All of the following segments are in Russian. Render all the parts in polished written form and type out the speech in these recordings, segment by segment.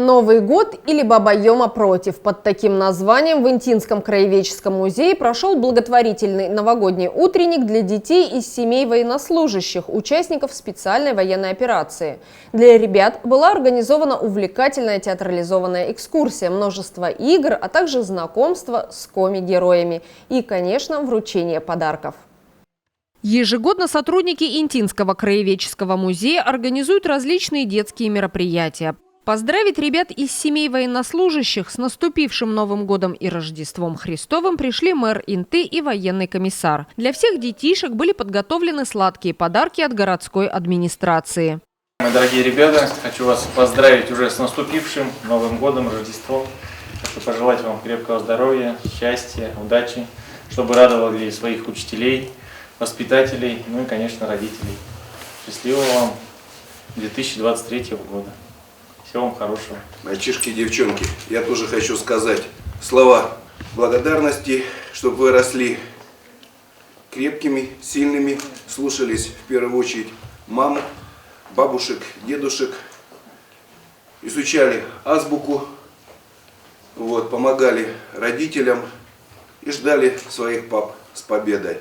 Новый год или Баба Йома против. Под таким названием в Интинском краеведческом музее прошел благотворительный новогодний утренник для детей из семей военнослужащих, участников специальной военной операции. Для ребят была организована увлекательная театрализованная экскурсия, множество игр, а также знакомство с коми-героями и, конечно, вручение подарков. Ежегодно сотрудники Интинского краеведческого музея организуют различные детские мероприятия. Поздравить ребят из семей военнослужащих с наступившим Новым годом и Рождеством Христовым пришли мэр Инты и военный комиссар. Для всех детишек были подготовлены сладкие подарки от городской администрации. Мои дорогие ребята, хочу вас поздравить уже с наступившим Новым годом, Рождеством. Хочу пожелать вам крепкого здоровья, счастья, удачи, чтобы радовали своих учителей, воспитателей, ну и, конечно, родителей. Счастливого вам 2023 года. Всего вам хорошего. Мальчишки и девчонки, я тоже хочу сказать слова благодарности, чтобы вы росли крепкими, сильными, слушались в первую очередь маму, бабушек, дедушек, изучали азбуку, помогали родителям и ждали своих пап с победой.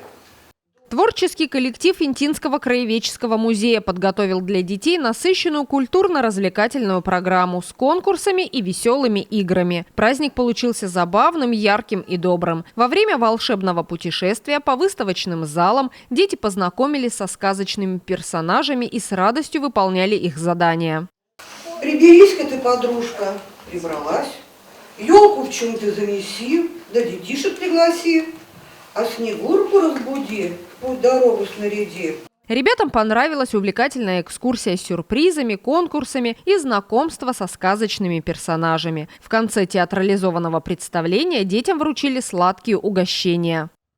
Творческий коллектив Интинского краеведческого музея подготовил для детей насыщенную культурно-развлекательную программу с конкурсами и веселыми играми. Праздник получился забавным, ярким и добрым. Во время волшебного путешествия по выставочным залам дети познакомились со сказочными персонажами и с радостью выполняли их задания. Приберись-ка ты, подружка, прибралась. Елку в чем-то занеси, да детишек пригласи. А Снегурку разбуди, в путь дорогу снаряди. Ребятам понравилась увлекательная экскурсия с сюрпризами, конкурсами и знакомство со сказочными персонажами. В конце театрализованного представления детям вручили сладкие угощения.